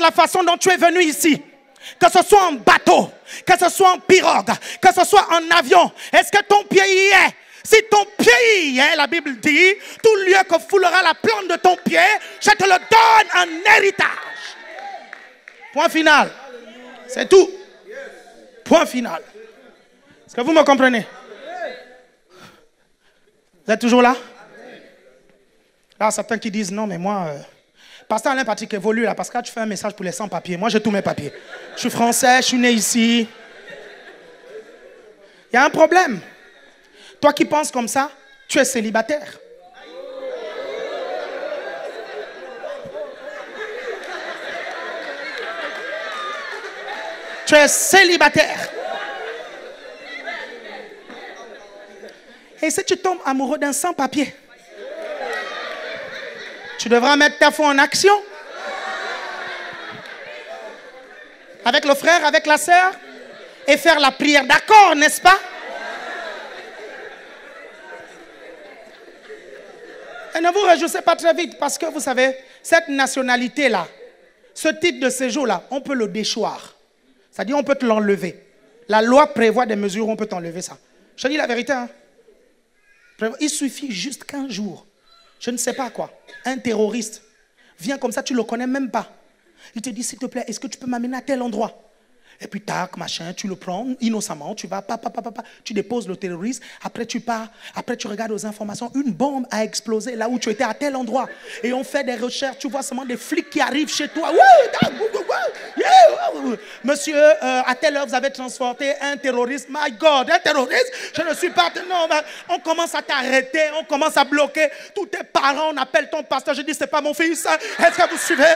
importe la façon dont tu es venu ici, que ce soit en bateau, que ce soit en pirogue, que ce soit en avion, est-ce que ton pied y est? Si ton pied y est, la Bible dit, tout lieu que foulera la plante de ton pied, je te le donne en héritage. Point final. C'est tout. Point final. Est-ce que vous me comprenez? Vous êtes toujours là? Là, certains qui disent, non, mais moi, Pasteur Alain Patrick évolue là, parce que là, tu fais un message pour les sans-papiers. Moi, j'ai tous mes papiers. Je suis français, je suis né ici. Il y a un problème. Toi qui penses comme ça, tu es célibataire. Tu es célibataire. Et si tu tombes amoureux d'un sans-papier, tu devras mettre ta foi en action. Avec le frère, avec la sœur, et faire la prière d'accord, n'est-ce pas? Et ne vous réjouissez pas très vite, parce que vous savez, cette nationalité-là, ce type de séjour-là, on peut le déchoir. C'est-à-dire, on peut te l'enlever. La loi prévoit des mesures où on peut t'enlever ça. Je te dis la vérité, hein. Il suffit juste qu'un jour, je ne sais pas quoi, un terroriste vient comme ça, tu ne le connais même pas. Il te dit, s'il te plaît, est-ce que tu peux m'amener à tel endroit? Et puis, tac, machin, tu le prends innocemment, tu vas, tu déposes le terroriste, après tu pars, après tu regardes aux informations, une bombe a explosé là où tu étais à tel endroit. Et on fait des recherches, tu vois seulement des flics qui arrivent chez toi. Monsieur, à telle heure, vous avez transporté un terroriste. My God, un terroriste? Je ne suis pas... Non, on commence à t'arrêter, on commence à bloquer. Tous tes parents, on appelle ton pasteur. Je dis, c'est pas mon fils. Est-ce que vous suivez?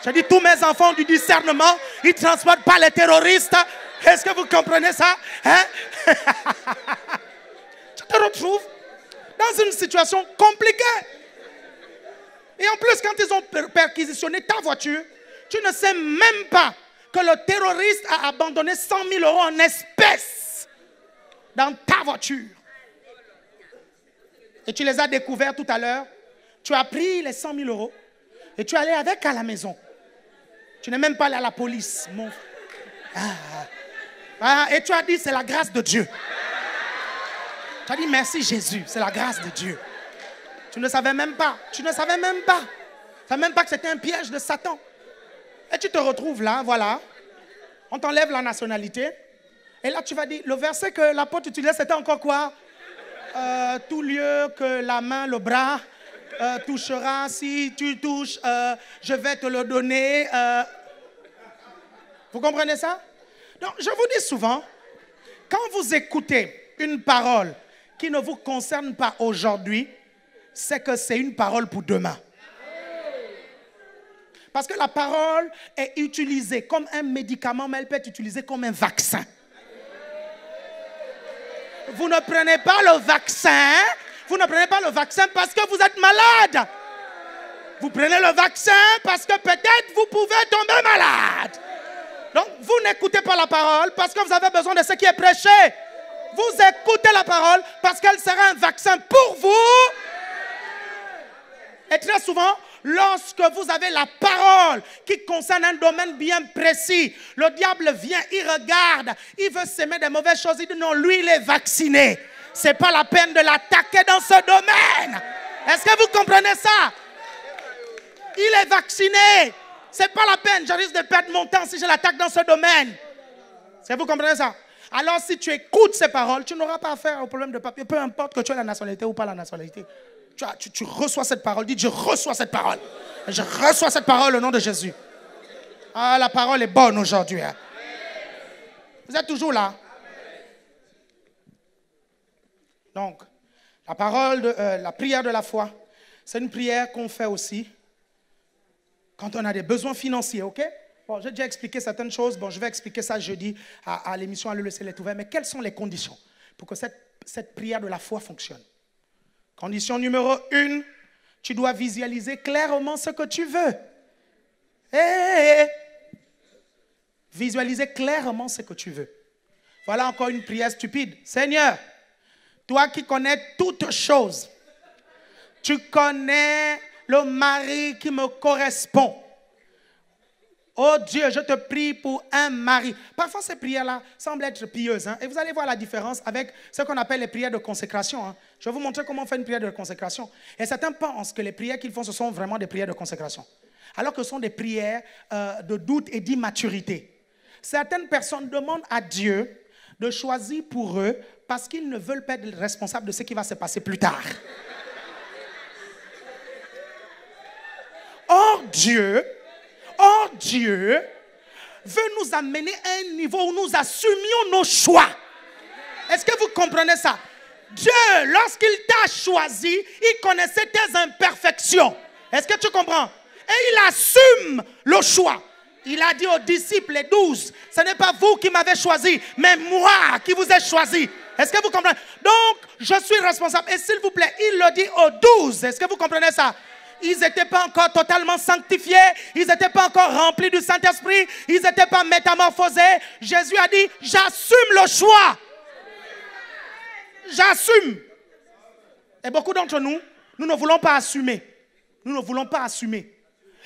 Je dis, tous mes enfants ont du discernement, ils ne transportent pas les terroristes. Est-ce que vous comprenez ça? Hein? Tu te retrouves dans une situation compliquée. Et en plus, quand ils ont perquisitionné ta voiture, tu ne sais même pas que le terroriste a abandonné 100 000 € en espèces dans ta voiture. Et tu les as découverts tout à l'heure. Tu as pris les 100 000 € et tu es allé avec à la maison. Tu n'es même pas allé à la police. Mon... et tu as dit, c'est la grâce de Dieu. Tu as dit, merci Jésus, c'est la grâce de Dieu. Tu ne savais même pas. Tu ne savais même pas. Tu ne savais même pas que c'était un piège de Satan. Et tu te retrouves là, voilà. On t'enlève la nationalité. Et là, tu vas dire, le verset que l'apôtre utilisait, c'était encore quoi? Tout lieu que la main, le bras... touchera, si tu touches, je vais te le donner. Vous comprenez ça? Donc, je vous dis souvent, quand vous écoutez une parole qui ne vous concerne pas aujourd'hui, c'est que c'est une parole pour demain. Parce que la parole est utilisée comme un médicament, mais elle peut être utilisée comme un vaccin. Vous ne prenez pas le vaccin. Vous ne prenez pas le vaccin parce que vous êtes malade. Vous prenez le vaccin parce que peut-être vous pouvez tomber malade. Donc, vous n'écoutez pas la parole parce que vous avez besoin de ce qui est prêché. Vous écoutez la parole parce qu'elle sera un vaccin pour vous. Et très souvent, lorsque vous avez la parole qui concerne un domaine bien précis, le diable vient, il regarde, il veut s'aimer des mauvaises choses. Il dit non, lui, il est vacciné. Ce n'est pas la peine de l'attaquer dans ce domaine. Est-ce que vous comprenez ça? Il est vacciné. Ce n'est pas la peine. Je risque de perdre mon temps si je l'attaque dans ce domaine. Est-ce que vous comprenez ça? Alors si tu écoutes ces paroles, tu n'auras pas affaire au problème de papier. Peu importe que tu aies la nationalité ou pas la nationalité. Tu reçois cette parole. Dis, je reçois cette parole. Je reçois cette parole au nom de Jésus. Ah, la parole est bonne aujourd'hui. Hein. Vous êtes toujours là? Donc, la parole, la prière de la foi, c'est une prière qu'on fait aussi quand on a des besoins financiers, ok? Bon, j'ai déjà expliqué certaines choses. Bon, je vais expliquer ça jeudi à l'émission à le ciel est ouvert. Mais quelles sont les conditions pour que cette prière de la foi fonctionne? Condition numéro 1, tu dois visualiser clairement ce que tu veux. Visualiser clairement ce que tu veux. Voilà encore une prière stupide. Seigneur, toi qui connais toutes choses, Tu connais le mari qui me correspond. Oh Dieu, je te prie pour un mari. Parfois, ces prières-là semblent être pieuses. Et vous allez voir la différence avec ce qu'on appelle les prières de consécration. Je vais vous montrer comment on fait une prière de consécration. Et certains pensent que les prières qu'ils font, ce sont vraiment des prières de consécration. Alors que ce sont des prières de doute et d'immaturité. Certaines personnes demandent à Dieu de choisir pour eux parce qu'ils ne veulent pas être responsables de ce qui va se passer plus tard. Or Dieu veut nous amener à un niveau où nous assumions nos choix. Est-ce que vous comprenez ça? Dieu, lorsqu'il t'a choisi, il connaissait tes imperfections. Est-ce que tu comprends? Et il assume le choix. Il a dit aux disciples, les 12, ce n'est pas vous qui m'avez choisi, mais moi qui vous ai choisi. Est-ce que vous comprenez? Donc, je suis responsable. Et s'il vous plaît, il le dit aux 12. Est-ce que vous comprenez ça? Ils n'étaient pas encore totalement sanctifiés. Ils n'étaient pas encore remplis du Saint-Esprit. Ils n'étaient pas métamorphosés. Jésus a dit, j'assume le choix. J'assume. Et beaucoup d'entre nous, nous ne voulons pas assumer. Nous ne voulons pas assumer.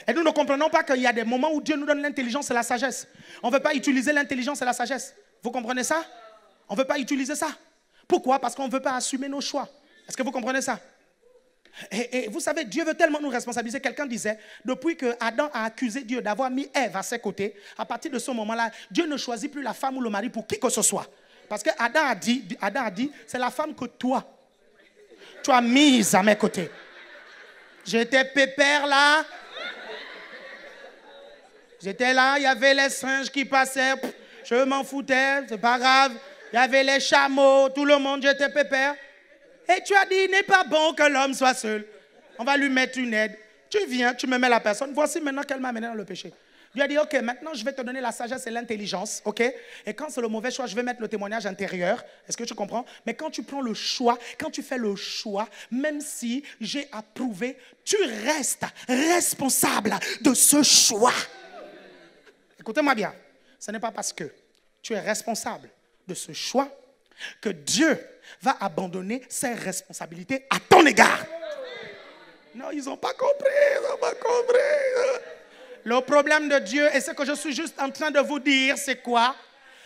Et nous ne comprenons pas qu'il y a des moments où Dieu nous donne l'intelligence et la sagesse. On ne veut pas utiliser l'intelligence et la sagesse. Vous comprenez ça? On ne veut pas utiliser ça. Pourquoi? Parce qu'on ne veut pas assumer nos choix. Est-ce que vous comprenez ça? Et vous savez, Dieu veut tellement nous responsabiliser. Quelqu'un disait, depuis que Adam a accusé Dieu d'avoir mis Ève à ses côtés, à partir de ce moment-là, Dieu ne choisit plus la femme ou le mari pour qui que ce soit. Parce que Adam a dit, c'est la femme que toi, tu as mise à mes côtés. J'étais pépère là. J'étais là, il y avait les singes qui passaient. Je m'en foutais, c'est pas grave. Il y avait les chameaux, tout le monde, j'étais pépère. Et tu as dit, il n'est pas bon que l'homme soit seul. On va lui mettre une aide. Tu viens, tu me mets la personne. Voici maintenant qu'elle m'a amené dans le péché. Dieu a dit, ok, maintenant je vais te donner la sagesse et l'intelligence, ok? Et quand c'est le mauvais choix, je vais mettre le témoignage intérieur. Est-ce que tu comprends? Mais quand tu prends le choix, quand tu fais le choix, même si j'ai approuvé, tu restes responsable de ce choix. Écoutez-moi bien. Ce n'est pas parce que tu es responsable de ce choix que Dieu va abandonner ses responsabilités à ton égard. Non, ils n'ont pas compris, ils n'ont pas compris. Le problème de Dieu, et ce que je suis juste en train de vous dire, c'est quoi?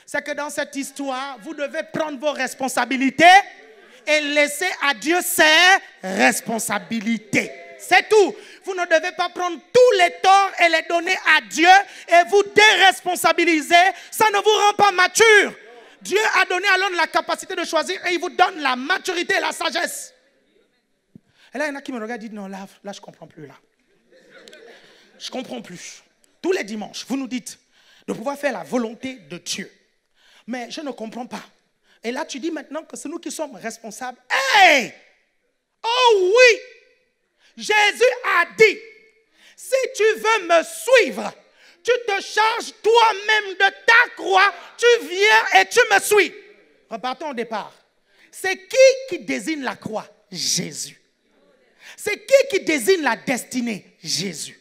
C'est que dans cette histoire, vous devez prendre vos responsabilités et laisser à Dieu ses responsabilités. C'est tout. Vous ne devez pas prendre tous les torts et les donner à Dieu et vous déresponsabiliser. Ça ne vous rend pas mature. Dieu a donné à l'homme la capacité de choisir et il vous donne la maturité et la sagesse. Et là, il y en a qui me regardent et disent, non, là je ne comprends plus. Là. Je ne comprends plus. Tous les dimanches, vous nous dites de pouvoir faire la volonté de Dieu. Mais je ne comprends pas. Et là, tu dis maintenant que c'est nous qui sommes responsables. Hey! Oh oui! Jésus a dit, si tu veux me suivre, tu te charges toi-même de ta croix, tu viens et tu me suis. Repartons au départ. C'est qui désigne la croix? Jésus. C'est qui désigne la destinée? Jésus.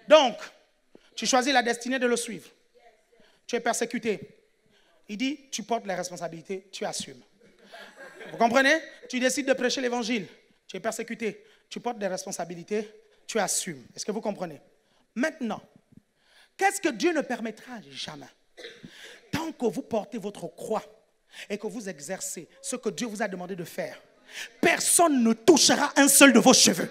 Donc, tu choisis la destinée de le suivre. Tu es persécuté. Il dit, tu portes les responsabilités, tu assumes. Vous comprenez? Tu décides de prêcher l'évangile. Tu es persécuté. Tu portes des responsabilités, tu assumes. Est-ce que vous comprenez? Maintenant, qu'est-ce que Dieu ne permettra jamais? Tant que vous portez votre croix et que vous exercez ce que Dieu vous a demandé de faire, personne ne touchera un seul de vos cheveux.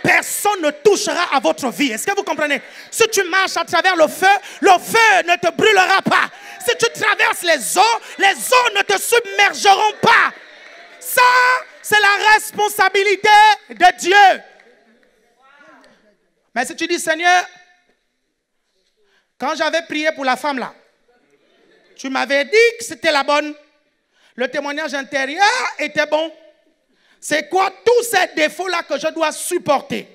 Personne ne touchera à votre vie. Est-ce que vous comprenez? Si tu marches à travers le feu ne te brûlera pas. Si tu traverses les eaux ne te submergeront pas. Ça, c'est la responsabilité de Dieu. Mais si tu dis, Seigneur, quand j'avais prié pour la femme là, tu m'avais dit que c'était la bonne. Le témoignage intérieur était bon. C'est quoi tous ces défauts-là que je dois supporter?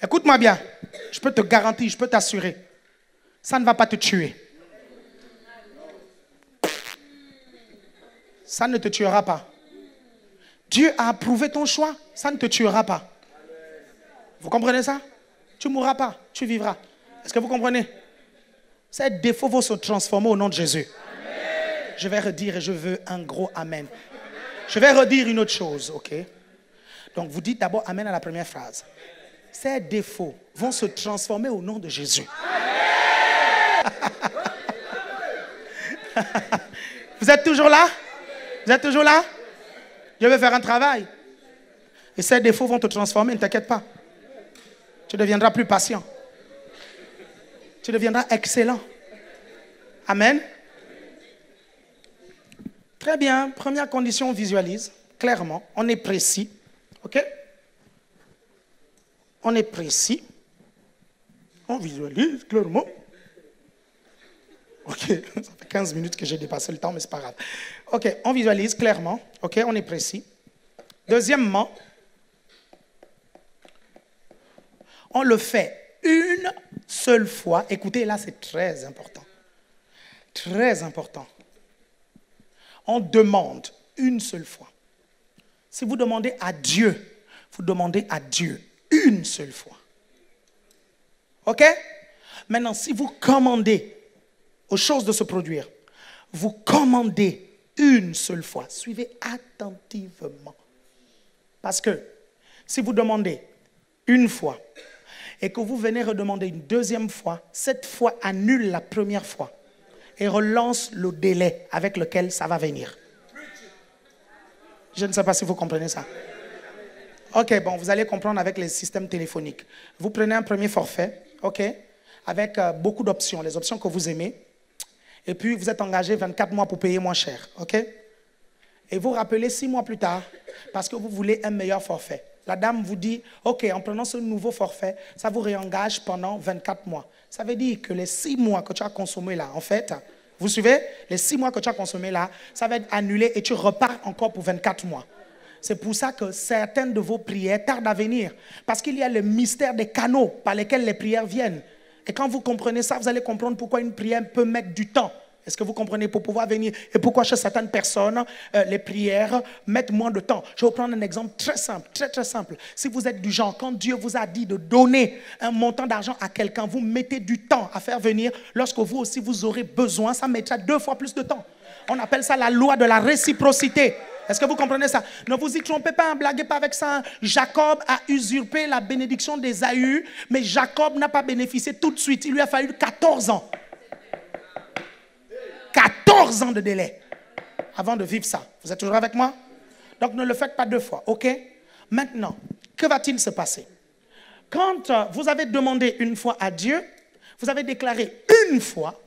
Écoute-moi bien. Je peux te garantir, je peux t'assurer. Ça ne va pas te tuer. Ça ne te tuera pas. Dieu a approuvé ton choix. Ça ne te tuera pas. Vous comprenez ça? Tu ne mourras pas. Tu vivras. Est-ce que vous comprenez? Ces défauts vont se transformer au nom de Jésus. Amen. Je vais redire et je veux un gros amen. Je vais redire une autre chose, ok? Donc vous dites d'abord Amen à la première phrase. Ces défauts vont se transformer au nom de Jésus. Vous êtes toujours là? Vous êtes toujours là? Je vais faire un travail. Et ces défauts vont te transformer, ne t'inquiète pas. Tu deviendras plus patient. Tu deviendras excellent. Amen. Très bien. Première condition, on visualise clairement. On est précis. OK? On est précis. On visualise clairement. OK. Ça fait 15 minutes que j'ai dépassé le temps, mais c'est pas grave. OK. On visualise clairement. OK. On est précis. Deuxièmement, on le fait une seule fois. Écoutez, là, c'est très important. Très important. On demande une seule fois. Si vous demandez à Dieu, vous demandez à Dieu une seule fois. OK? Maintenant, si vous commandez aux choses de se produire, vous commandez une seule fois. Suivez attentivement. Parce que si vous demandez une fois et que vous venez redemander une deuxième fois, cette fois annule la première fois et relance le délai avec lequel ça va venir. Je ne sais pas si vous comprenez ça. Ok, bon, vous allez comprendre avec les systèmes téléphoniques. Vous prenez un premier forfait, ok, avec beaucoup d'options, les options que vous aimez, et puis vous êtes engagé 24 mois pour payer moins cher, ok? Et vous rappelez 6 mois plus tard, parce que vous voulez un meilleur forfait. La dame vous dit, ok, en prenant ce nouveau forfait, ça vous réengage pendant 24 mois. Ça veut dire que les 6 mois que tu as consommés là, en fait, vous suivez? Les 6 mois que tu as consommés là, ça va être annulé et tu repars encore pour 24 mois. C'est pour ça que certaines de vos prières tardent à venir. Parce qu'il y a le mystère des canaux par lesquels les prières viennent. Et quand vous comprenez ça, vous allez comprendre pourquoi une prière peut mettre du temps. Est-ce que vous comprenez pour pouvoir venir? Et pourquoi chez certaines personnes, les prières mettent moins de temps? Je vais vous prendre un exemple très simple, très très simple. Si vous êtes du genre, quand Dieu vous a dit de donner un montant d'argent à quelqu'un, vous mettez du temps à faire venir. Lorsque vous aussi vous aurez besoin, ça mettra 2 fois plus de temps. On appelle ça la loi de la réciprocité. Est-ce que vous comprenez ça? Ne vous y trompez pas, ne blaguez pas avec ça. Jacob a usurpé la bénédiction d'Ésaü, mais Jacob n'a pas bénéficié tout de suite. Il lui a fallu 14 ans. 14 ans de délai avant de vivre ça. Vous êtes toujours avec moi? Donc ne le faites pas 2 fois, ok? Maintenant, que va-t-il se passer? Quand vous avez demandé une fois à Dieu, vous avez déclaré une fois,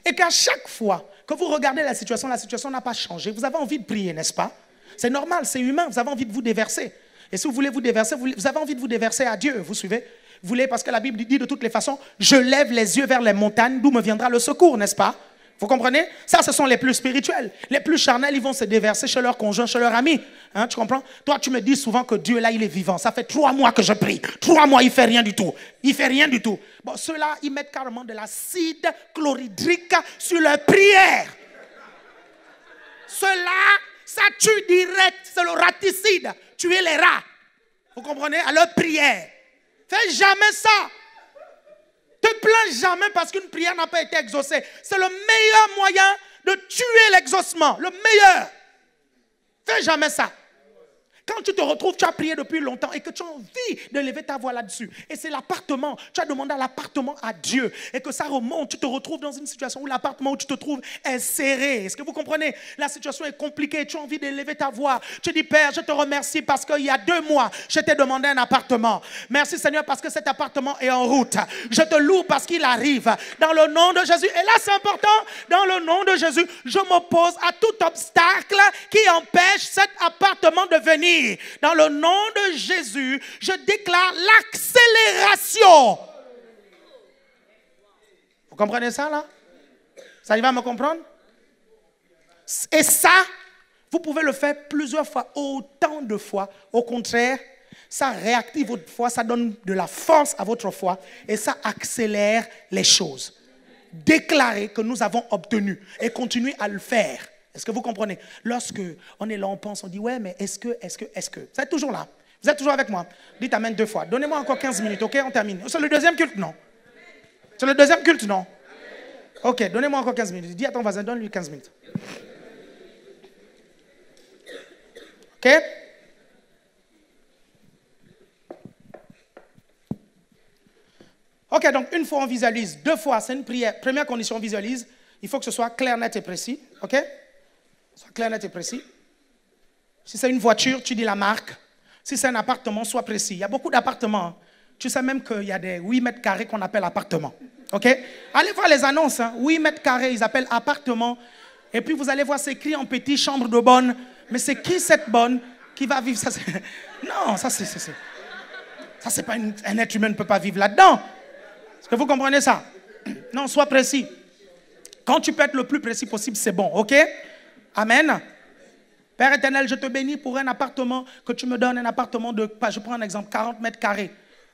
et qu'à chaque fois que vous regardez la situation n'a pas changé, vous avez envie de prier, n'est-ce pas? C'est normal, c'est humain, vous avez envie de vous déverser. Et si vous voulez vous déverser, vous avez envie de vous déverser à Dieu, vous suivez? Vous voulez, parce que la Bible dit de toutes les façons, je lève les yeux vers les montagnes, d'où me viendra le secours, n'est-ce pas? Vous comprenez? Ça, ce sont les plus spirituels. Les plus charnels, ils vont se déverser chez leur conjoint, chez leur ami. Hein, tu comprends? Toi, tu me dis souvent que Dieu, là, il est vivant. Ça fait 3 mois que je prie. 3 mois, il ne fait rien du tout. Il ne fait rien du tout. Bon, ceux-là, ils mettent carrément de l'acide chlorhydrique sur leur prière. Ceux-là, ça tue direct. C'est le raticide. Tuer les rats. Vous comprenez? À leur prière. Fais jamais ça. Te plains jamais parce qu'une prière n'a pas été exaucée. C'est le meilleur moyen de tuer l'exaucement. Le meilleur. Fais jamais ça. Quand tu te retrouves, tu as prié depuis longtemps et que tu as envie de lever ta voix là-dessus. Et c'est l'appartement. Tu as demandé à l'appartement à Dieu. Et que ça remonte. Tu te retrouves dans une situation où l'appartement où tu te trouves est serré. Est-ce que vous comprenez? La situation est compliquée. Tu as envie de lever ta voix. Tu dis, Père, je te remercie parce qu'il y a 2 mois, je t'ai demandé un appartement. Merci Seigneur parce que cet appartement est en route. Je te loue parce qu'il arrive. Dans le nom de Jésus. Et là, c'est important. Dans le nom de Jésus, je m'oppose à tout obstacle qui empêche cet appartement de venir. Dans le nom de Jésus, je déclare l'accélération. Vous comprenez ça là? Ça arrive à me comprendre? Et ça, vous pouvez le faire plusieurs fois, autant de fois. Au contraire, ça réactive votre foi, ça donne de la force à votre foi et ça accélère les choses. Déclarez que nous avons obtenu et continuez à le faire. Est-ce que vous comprenez? Lorsque on est là, on pense, on dit, ouais, mais est-ce que. Vous êtes toujours là? Vous êtes toujours avec moi? Dites amen 2 fois. Donnez-moi encore 15 minutes, ok? On termine. C'est le deuxième culte, non? C'est le deuxième culte, non? Ok, donnez-moi encore 15 minutes. Dis à ton voisin, donne-lui 15 minutes. OK? OK, donc une fois on visualise, deux fois c'est une prière. Première condition, on visualise. Il faut que ce soit clair, net et précis. OK? Soit clair, net et précis. Si c'est une voiture, tu dis la marque. Si c'est un appartement, sois précis. Il y a beaucoup d'appartements. Tu sais même qu'il y a des 8 mètres carrés qu'on appelle appartements. OK? Allez voir les annonces. Hein. 8 mètres carrés, ils appellent appartements. Et puis vous allez voir, c'est écrit en petit, chambre de bonne. Mais c'est qui cette bonne qui va vivre ça? Non, ça c'est pas un être humain ne peut pas vivre là-dedans. Est-ce que vous comprenez ça? Non, sois précis. Quand tu peux être le plus précis possible, c'est bon. OK? Amen. Père éternel, je te bénis pour un appartement, que tu me donnes un appartement de, je prends un exemple, 40 mètres carrés.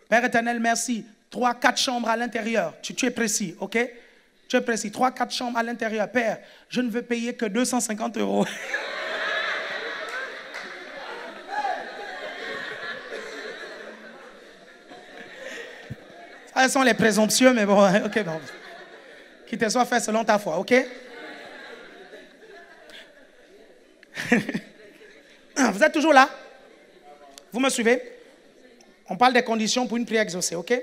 Père éternel, merci. 3-4 chambres à l'intérieur. Tu es précis, ok? Tu es précis. 3-4 chambres à l'intérieur. Père, je ne veux payer que 250 €. Ce sont les présomptueux, mais bon, ok, bon. Qu'il te soit fait selon ta foi, ok? Vous êtes toujours là? Vous me suivez? On parle des conditions pour une prière exaucée, ok?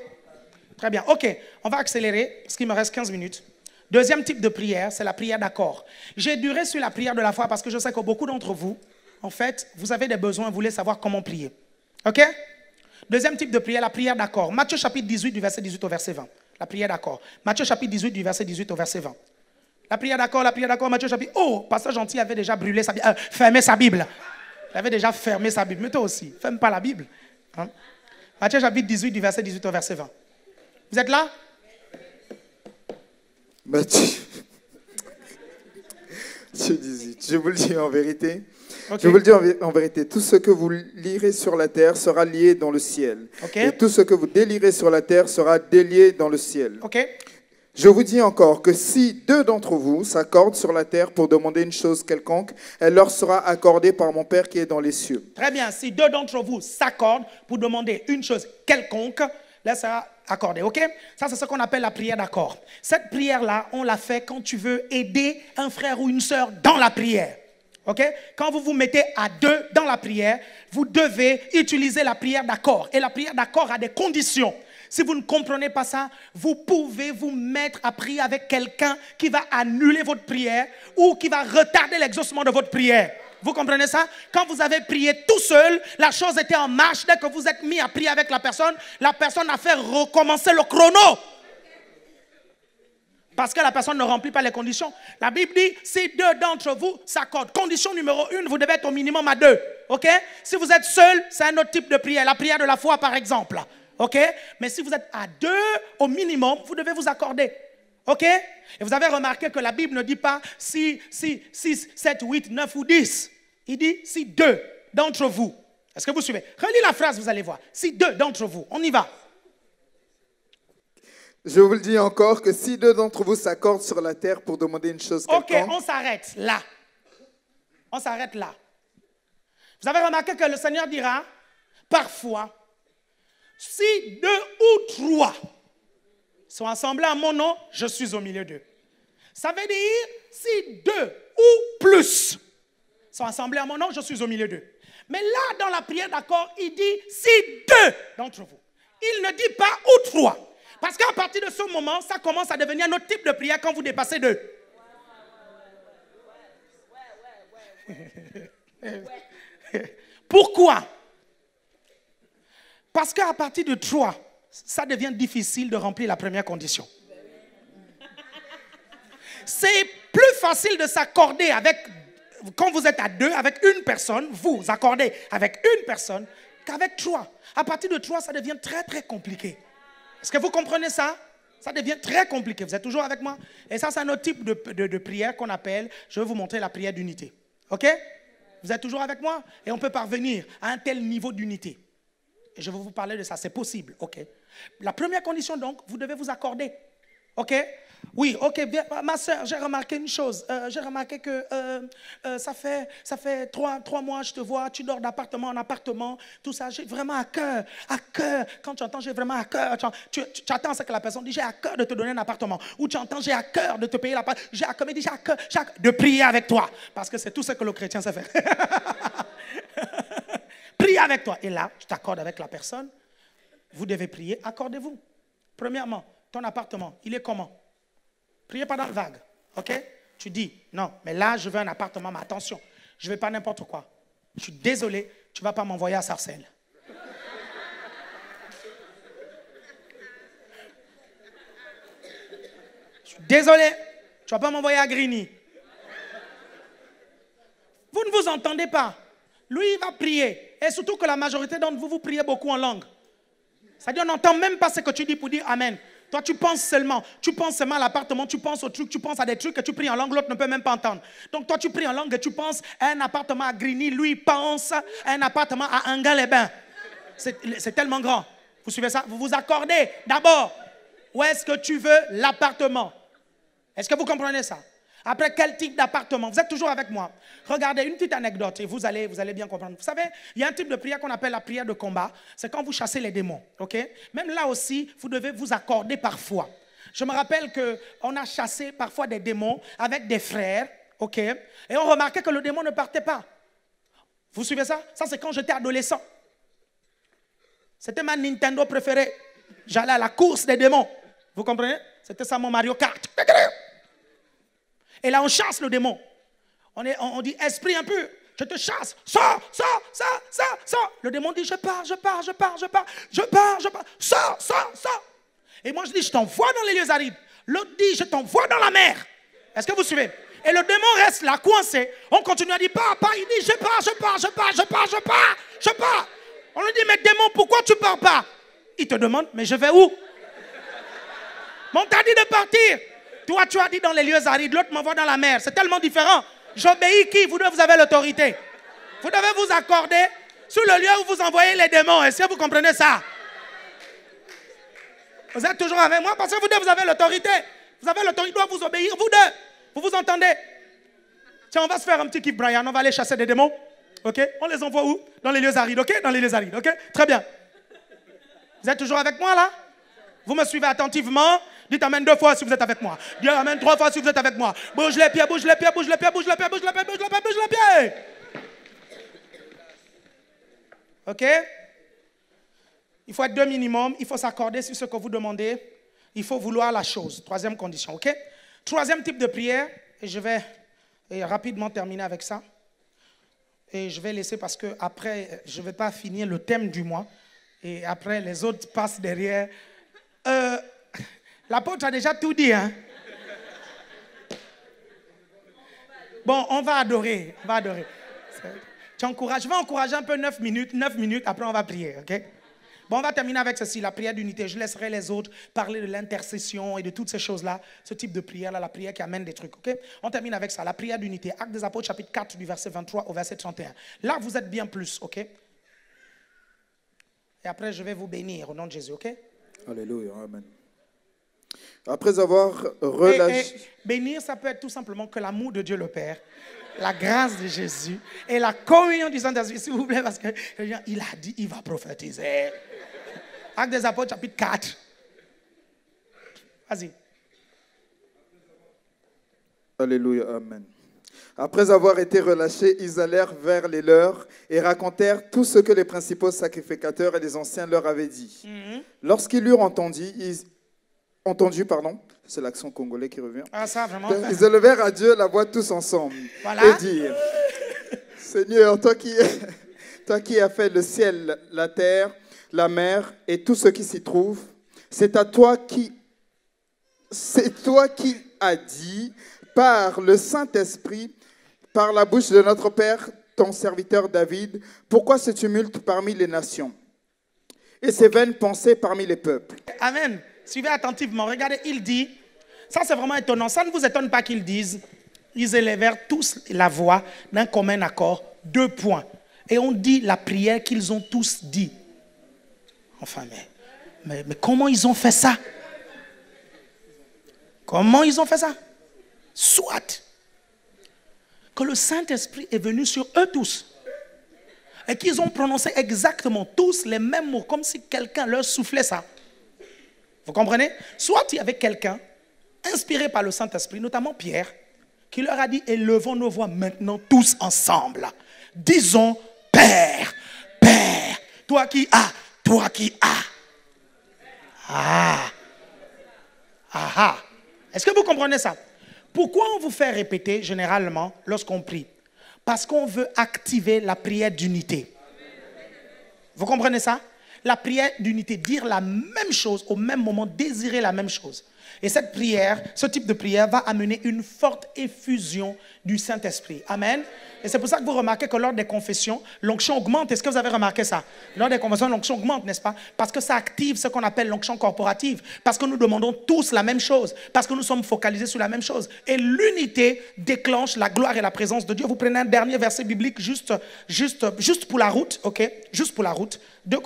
Très bien, ok. On va accélérer parce qu'il me reste 15 minutes. Deuxième type de prière, c'est la prière d'accord. J'ai duré sur la prière de la foi parce que je sais que beaucoup d'entre vous, en fait, vous avez des besoins, vous voulez savoir comment prier. Ok? Deuxième type de prière, la prière d'accord. Matthieu chapitre 18 du verset 18 au verset 20. La prière d'accord. Matthieu chapitre 18 du verset 18 au verset 20. La prière d'accord, Matthieu chapitre... Oh, Pasteur Gentil avait déjà brûlé sa Bible, fermé sa Bible. Il avait déjà fermé sa Bible. Mais toi aussi, ferme pas la Bible. Hein? Matthieu chapitre 18 du verset 18 au verset 20. Vous êtes là? Matthieu 18. Je vous le dis en vérité. Okay. Je vous le dis en vérité. Tout ce que vous lirez sur la terre sera lié dans le ciel. Okay. Et tout ce que vous délirez sur la terre sera délié dans le ciel. Ok. Je vous dis encore que si 2 d'entre vous s'accordent sur la terre pour demander une chose quelconque, elle leur sera accordée par mon Père qui est dans les cieux. Très bien. Si 2 d'entre vous s'accordent pour demander une chose quelconque, là, ça sera accordé. OK? Ça, c'est ce qu'on appelle la prière d'accord. Cette prière-là, on la fait quand tu veux aider un frère ou une sœur dans la prière. OK? Quand vous vous mettez à 2 dans la prière, vous devez utiliser la prière d'accord. Et la prière d'accord a des conditions. Si vous ne comprenez pas ça, vous pouvez vous mettre à prier avec quelqu'un qui va annuler votre prière ou qui va retarder l'exaucement de votre prière. Vous comprenez ça? Quand vous avez prié tout seul, la chose était en marche. Dès que vous êtes mis à prier avec la personne a fait recommencer le chrono. Parce que la personne ne remplit pas les conditions. La Bible dit, si 2 d'entre vous s'accordent. Condition numéro 1, vous devez être au minimum à 2. OK? Si vous êtes seul, c'est un autre type de prière. La prière de la foi, par exemple. OK? Mais si vous êtes à 2 au minimum, vous devez vous accorder. OK? Et vous avez remarqué que la Bible ne dit pas si 6, 7, 8, 9 ou 10. Il dit si 2 d'entre vous. Est-ce que vous suivez? Relis la phrase, vous allez voir. Si 2 d'entre vous. On y va. Je vous le dis encore que si 2 d'entre vous s'accordent sur la terre pour demander une chose quelconque... OK, on s'arrête là. On s'arrête là. Vous avez remarqué que le Seigneur dira, parfois, si 2 ou 3 sont assemblés à mon nom, je suis au milieu d'eux. Ça veut dire, si 2 ou plus sont assemblés à mon nom, je suis au milieu d'eux. Mais là, dans la prière d'accord, il dit, si 2 d'entre vous. Il ne dit pas ou 3. Parce qu'à partir de ce moment, ça commence à devenir notre type de prière quand vous dépassez 2. Pourquoi? Parce qu'à partir de 3, ça devient difficile de remplir la première condition. C'est plus facile de s'accorder avec, quand vous êtes à 2, avec une personne, vous accordez avec une personne, qu'avec 3. À partir de 3, ça devient très très compliqué. Est-ce que vous comprenez ça? Ça devient très compliqué. Vous êtes toujours avec moi? Et ça, c'est un autre type de prière qu'on appelle, je vais vous montrer la prière d'unité. OK? Vous êtes toujours avec moi? Et on peut parvenir à un tel niveau d'unité. Et je vais vous parler de ça, c'est possible. OK? La première condition, donc, vous devez vous accorder. OK? Oui, OK, bien, ma soeur, j'ai remarqué une chose. J'ai remarqué que ça fait 3 mois, je te vois, tu dors d'appartement en appartement, tout ça. J'ai vraiment à cœur. Quand tu entends, j'ai vraiment à cœur. Tu attends ce que la personne dit, j'ai à cœur de te donner un appartement. Ou tu entends, j'ai à cœur de te payer l'appartement. J'ai à cœur de prier avec toi. Parce que c'est tout ce que le chrétien sait faire. prier avec toi. Et là, je t'accorde avec la personne. Vous devez prier, accordez-vous. Premièrement, ton appartement, il est comment? Priez pas dans le vague, ok? Tu dis, non, mais là, je veux un appartement, mais attention, je ne veux pas n'importe quoi. Je suis désolé, tu ne vas pas m'envoyer à Sarcelles. Je suis désolé, tu ne vas pas m'envoyer à Grigny. Vous ne vous entendez pas. Lui, il va prier. Et surtout que la majorité d'entre vous, vous priez beaucoup en langue. C'est-à-dire, on n'entend même pas ce que tu dis pour dire Amen. Toi, tu penses seulement à l'appartement, tu penses aux trucs, tu penses à des trucs que tu pries en langue, l'autre ne peut même pas entendre. Donc, toi, tu pries en langue et tu penses à un appartement à Grigny, lui, il pense à un appartement à Angan-les-Bains. C'est tellement grand. Vous suivez ça? Vous vous accordez. D'abord, où est-ce que tu veux l'appartement? Est-ce que vous comprenez ça? Après, quel type d'appartement? Vous êtes toujours avec moi. Regardez, une petite anecdote et vous allez bien comprendre. Vous savez, il y a un type de prière qu'on appelle la prière de combat. C'est quand vous chassez les démons. Okay? Même là aussi, vous devez vous accorder parfois. Je me rappelle qu'on a chassé parfois des démons avec des frères. Okay? Et on remarquait que le démon ne partait pas. Vous suivez ça? Ça, c'est quand j'étais adolescent. C'était ma Nintendo préférée. J'allais à la course des démons. Vous comprenez? C'était ça mon Mario Kart. Et là, on chasse le démon. On dit, esprit un peu, je te chasse. Sors. Le démon dit, je pars. Sors. Et moi, je dis, je t'envoie dans les lieux arides. L'autre dit, je t'envoie dans la mer. Est-ce que vous suivez? Et le démon reste là, coincé. On continue à dire, pars. Il dit, je pars. On lui dit, mais démon, pourquoi tu pars pas? Il te demande, mais je vais où? Mais on t'a dit de partir. Toi, tu as dit dans les lieux arides, l'autre m'envoie dans la mer. C'est tellement différent. J'obéis qui? Vous deux, vous avez l'autorité. Vous devez vous accorder sur le lieu où vous envoyez les démons. Est-ce que vous comprenez ça? Vous êtes toujours avec moi parce que vous deux, vous avez l'autorité. Vous avez l'autorité, doit vous obéir, vous deux. Vous vous entendez? Tiens, on va se faire un petit kiff, Brian. On va aller chasser des démons. OK? On les envoie où? Dans les lieux arides. OK? Dans les lieux arides. OK? Très bien. Vous êtes toujours avec moi là? Vous me suivez attentivement. Dites amen 2 fois si vous êtes avec moi. Dites amen 3 fois si vous êtes avec moi. Bouge les pieds. OK? Il faut être 2 minimum. Il faut s'accorder sur ce que vous demandez. Il faut vouloir la chose. 3e condition. OK? 3e type de prière. Et je vais rapidement terminer avec ça. Et je vais laisser parce que après, je ne vais pas finir le thème du mois. Et après, les autres passent derrière. L'apôtre a déjà tout dit, hein? Bon, on va adorer. Je vais encourager un peu 9 minutes, après on va prier, ok? Bon, on va terminer avec ceci, la prière d'unité. Je laisserai les autres parler de l'intercession et de toutes ces choses-là, ce type de prière-là, la prière qui amène des trucs, ok? On termine avec ça, la prière d'unité. Actes des Apôtres, chapitre 4, du verset 23 au verset 31. Là, vous êtes bien plus, ok? Et après, je vais vous bénir au nom de Jésus, ok? Alléluia, amen. Après avoir relâché... bénir, ça peut être tout simplement que l'amour de Dieu le Père, la grâce de Jésus et la communion du Saint-Esprit, s'il vous plaît, parce que il a dit, il va prophétiser. Actes des Apôtres, chapitre 4. Vas-y. Alléluia, amen. Après avoir été relâchés, ils allèrent vers les leurs et racontèrent tout ce que les principaux sacrificateurs et les anciens leur avaient dit. Lorsqu'ils l'eurent entendu, c'est l'accent congolais qui revient. Ah, ça, vraiment. Ils élevèrent à Dieu la voix tous ensemble et dirent, Seigneur, toi qui as fait le ciel, la terre, la mer et tout ce qui s'y trouve, c'est toi qui as dit par le Saint-Esprit, par la bouche de notre Père, ton serviteur David, pourquoi ce tumulte parmi les nations et ces vaines pensées parmi les peuples? Amen. Suivez attentivement. Regardez, il dit, ça c'est vraiment étonnant. Ça ne vous étonne pas qu'ils disent, ils élevèrent tous la voix d'un commun accord, 2 points. Et on dit la prière qu'ils ont tous dit. Enfin, mais comment ils ont fait ça? Comment ils ont fait ça? Soit que le Saint-Esprit est venu sur eux tous et qu'ils ont prononcé exactement tous les mêmes mots, comme si quelqu'un leur soufflait ça. Vous comprenez? Soit il y avait quelqu'un inspiré par le Saint-Esprit, notamment Pierre, qui leur a dit, élevons nos voix maintenant tous ensemble. Disons, Père, Père. Toi qui as, toi qui as. Ah. Ah ah. Est-ce que vous comprenez ça? Pourquoi on vous fait répéter généralement lorsqu'on prie? Parce qu'on veut activer la prière d'unité. Vous comprenez ça? La prière d'unité, dire la même chose au même moment, désirer la même chose. Et cette prière, ce type de prière va amener une forte effusion du Saint-Esprit. Amen. Et c'est pour ça que vous remarquez que lors des confessions, l'onction augmente. Est-ce que vous avez remarqué ça? Lors des confessions, l'onction augmente, n'est-ce pas? Parce que ça active ce qu'on appelle l'onction corporative. Parce que nous demandons tous la même chose. Parce que nous sommes focalisés sur la même chose. Et l'unité déclenche la gloire et la présence de Dieu. Vous prenez un dernier verset biblique juste pour la route, ok? Juste pour la route. 2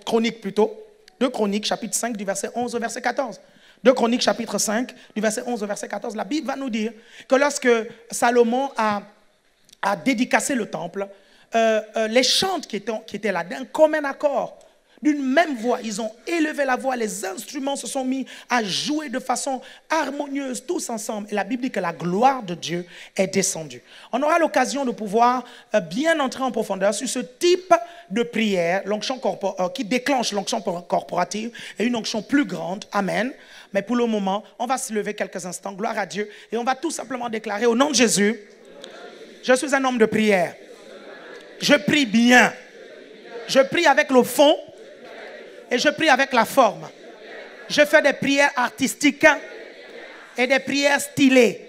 Chroniques plutôt. 2 Chroniques, chapitre 5, du verset 11 au verset 14. 2 Chroniques, chapitre 5, du verset 11 au verset 14. La Bible va nous dire que lorsque Salomon a dédicacé le temple, les chantres qui étaient là, d'un commun accord, d'une même voix, ils ont élevé la voix, les instruments se sont mis à jouer de façon harmonieuse, tous ensemble. Et la Bible dit que la gloire de Dieu est descendue. On aura l'occasion de pouvoir bien entrer en profondeur sur ce type de prière, l'onction qui déclenche l'onction corporative et une onction plus grande. Amen. Mais pour le moment, on va se lever quelques instants, gloire à Dieu, et on va tout simplement déclarer au nom de Jésus, je suis un homme de prière. Je prie bien. Je prie avec le fond et je prie avec la forme. Je fais des prières artistiques et des prières stylées.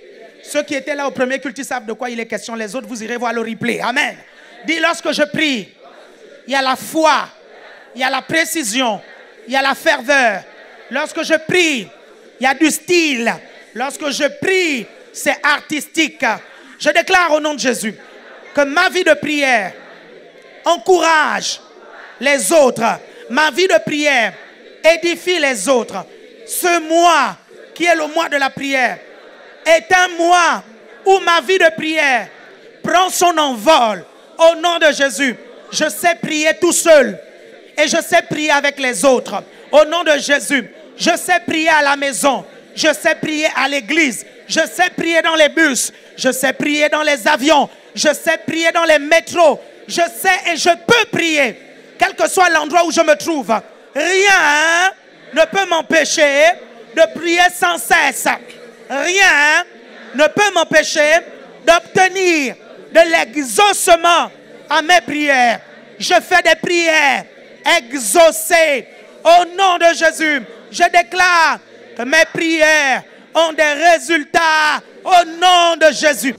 Ceux qui étaient là au premier culte, ils savent de quoi il est question. Les autres, vous irez voir le replay. Amen. Dis, lorsque je prie, il y a la foi, il y a la précision, il y a la ferveur. Lorsque je prie, il y a du style. Lorsque je prie, c'est artistique. Je déclare au nom de Jésus que ma vie de prière encourage les autres. Ma vie de prière édifie les autres. Ce mois qui est le mois de la prière est un mois où ma vie de prière prend son envol. Au nom de Jésus, je sais prier tout seul et je sais prier avec les autres. Au nom de Jésus, je sais prier à la maison, je sais prier à l'église, je sais prier dans les bus, je sais prier dans les avions, je sais prier dans les métros, je sais et je peux prier, quel que soit l'endroit où je me trouve. Rien ne peut m'empêcher de prier sans cesse. Rien ne peut m'empêcher d'obtenir de l'exaucement à mes prières. Je fais des prières exaucées au nom de Jésus. Je déclare que mes prières ont des résultats au nom de Jésus.